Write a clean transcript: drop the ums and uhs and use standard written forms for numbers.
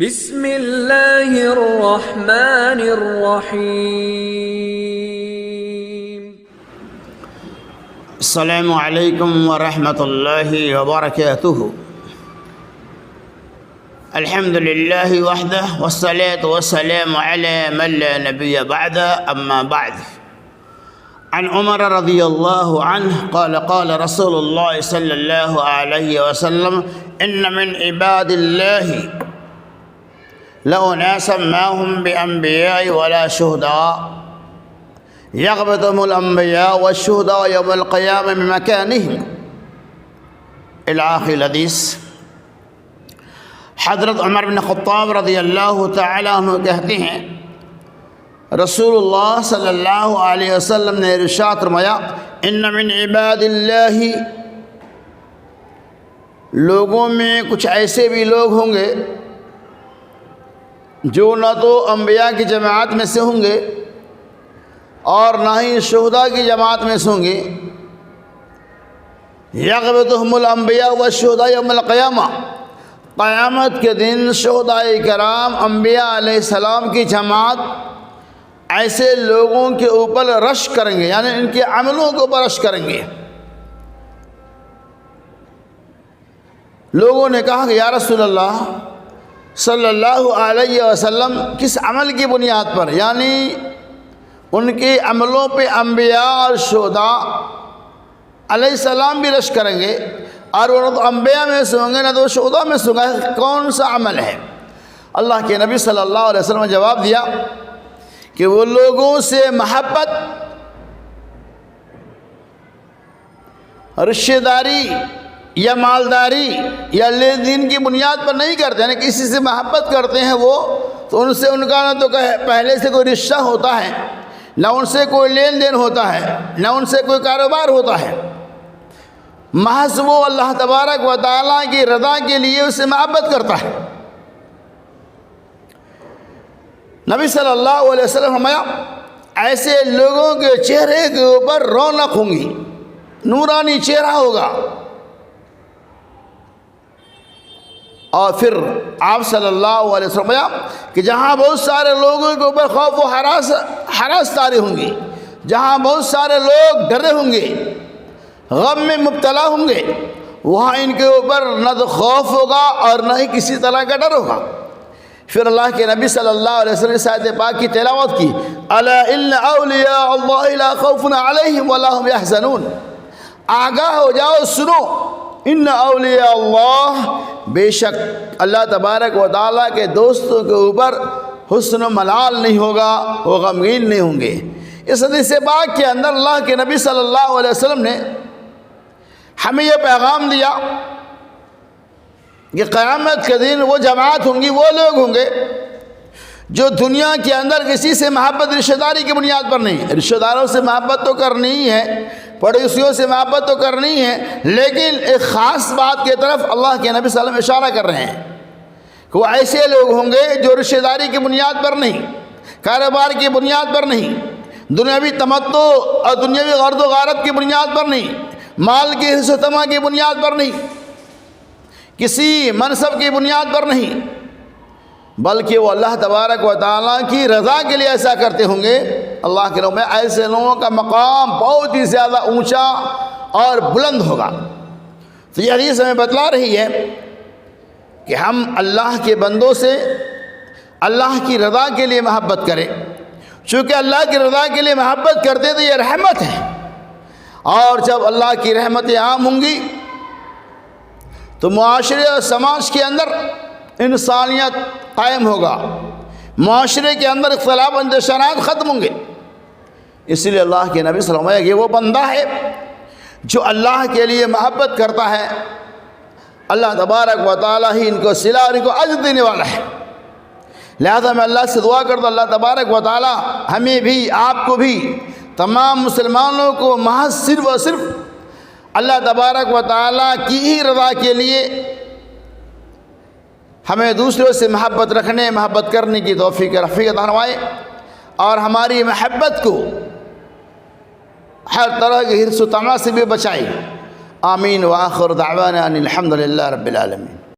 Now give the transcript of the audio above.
بسم اللہ الرحمن الرحیم۔ السلام علیکم ورحمۃ اللہ وبرکاتہ۔ الحمد للہ وحدہ والصلاة والسلام علی من لا نبی بعد، اما بعد۔ عن عمر رضی اللہ عنہ قال قال رسول اللہ صلی اللہ علیہ وسلم ان من عباد اللہ لأناسا ما هم بأنبياء ولا شهداء يغبطهم الأنبياء والشهداء يوم القيامة بمكانهم إلى آخر الحدیث۔ حضرت عمر بن خطاب رضی اللہ تعالیٰ عنہ کہتے ہیں رسول اللہ صلی اللہ علیہ وسلم نے ارشاد فرمایا ان من عباد اللہ، لوگوں میں کچھ ایسے بھی لوگ ہوں گے جو نہ تو انبیاء کی جماعت میں سے ہوں گے اور نہ ہی شہداء کی جماعت میں سے ہوں گے۔ یغبطہم الانبیاء والشہداء یوم القیامہ، قیامت کے دن شہداء کرام انبیاء علیہ السلام کی جماعت ایسے لوگوں کے اوپر رش کریں گے، یعنی ان کے عملوں کے اوپر رش کریں گے۔ لوگوں نے کہا کہ یا رسول اللہ صلی اللہ علیہ وسلم کس عمل کی بنیاد پر، یعنی ان کے عملوں پہ انبیاء اور شہداء علیہ السلام بھی رش کریں گے، اور وہ نہ تو انبیاء میں سے ہوں گے نہ تو شہداء میں سے ہوں گے، کون سا عمل ہے؟ اللہ کے نبی صلی اللہ علیہ وسلم نے جواب دیا کہ وہ لوگوں سے محبت، رشتہ داری یا مالداری یا لین دین کی بنیاد پر نہیں کرتے، یعنی کسی سے محبت کرتے ہیں وہ تو ان سے ان کا نہ تو پہلے سے کوئی رشتہ ہوتا ہے، نہ ان سے کوئی لین دین ہوتا ہے، نہ ان سے کوئی کاروبار ہوتا ہے، محض وہ اللہ تبارک و تعالیٰ کی رضا کے لیے اس سے محبت کرتا ہے۔ نبی صلی اللہ علیہ وسلم فرمایا ایسے لوگوں کے چہرے کے اوپر رونق ہوں گی، نورانی چہرہ ہوگا۔ اور پھر آپ صلی اللہ علیہ وسلم فرمایا کہ جہاں بہت سارے لوگوں کے اوپر خوف و ہراس طاری ہوں گی، جہاں بہت سارے لوگ ڈرے ہوں گے، غم میں مبتلا ہوں گے، وہاں ان کے اوپر نہ تو خوف ہوگا اور نہ ہی کسی طرح کا ڈر ہوگا۔ پھر اللہ کے نبی صلی اللہ علیہ وسلم نے آیت پاک کی تلاوت کی، الا ان اولیاء اللہ لا خوف علیہم ولا هم يحزنون، آگاہ ہو جاؤ، سنو، ان اولیاء اللہ، بے شک اللہ تبارک و تعالیٰ کے دوستوں کے اوپر حسن و ملال نہیں ہوگا، وہ غمگین نہیں ہوں گے۔ اس حدیث پاک کے اندر اللہ کے نبی صلی اللہ علیہ وسلم نے ہمیں یہ پیغام دیا کہ قیامت کے دن وہ جماعت ہوں گی، وہ لوگ ہوں گے جو دنیا کے اندر کسی سے محبت رشتہ داری کی بنیاد پر نہیں، رشتہ داروں سے محبت تو کرنی ہی ہے، پڑوسیوں سے محبت تو کرنی ہے، لیکن ایک خاص بات کی طرف اللہ کے نبی صلی اللہ علیہ وسلم اشارہ کر رہے ہیں کہ وہ ایسے لوگ ہوں گے جو رشتہ داری کی بنیاد پر نہیں، کاروبار کی بنیاد پر نہیں، دنیاوی تمتع اور دنیاوی غرض و غارت کی بنیاد پر نہیں، مال کی حرص و طمع کی بنیاد پر نہیں، کسی منصب کی بنیاد پر نہیں، بلکہ وہ اللہ تبارک و تعالیٰ کی رضا کے لیے ایسا کرتے ہوں گے۔ اللہ کے نام میں ایسے لوگوں کا مقام بہت ہی زیادہ اونچا اور بلند ہوگا۔ تو یہ حدیث ہمیں بتلا رہی ہے کہ ہم اللہ کے بندوں سے اللہ کی رضا کے لیے محبت کریں، چونکہ اللہ کی رضا کے لیے محبت کرتے تو یہ رحمت ہے، اور جب اللہ کی رحمتیں عام ہوں گی تو معاشرے اور سماج کے اندر انسانیت قائم ہوگا، معاشرے کے اندر اختلاف انتشارات ختم ہوں گے۔ اس لیے اللہ کے نبی صلی اللہ علیہ وسلم یہ وہ بندہ ہے جو اللہ کے لیے محبت کرتا ہے، اللہ تبارک و تعالیٰ ہی ان کو صلہ اور ان کو اجر دینے والا ہے۔ لہذا میں اللہ سے دعا کرتا ہوں اللہ تبارک و تعالیٰ ہمیں بھی، آپ کو بھی، تمام مسلمانوں کو محض صرف اور صرف اللہ تبارک و تعالیٰ کی ہی رضا کے لیے ہمیں دوسروں سے محبت رکھنے، محبت کرنے کی توفیق عطا فرمائے، اور ہماری محبت کو ہر طرح کے حرص و طمع سے بھی بچائے۔ آمین۔ وآخر دعوانا ان الحمد للہ رب العالمین۔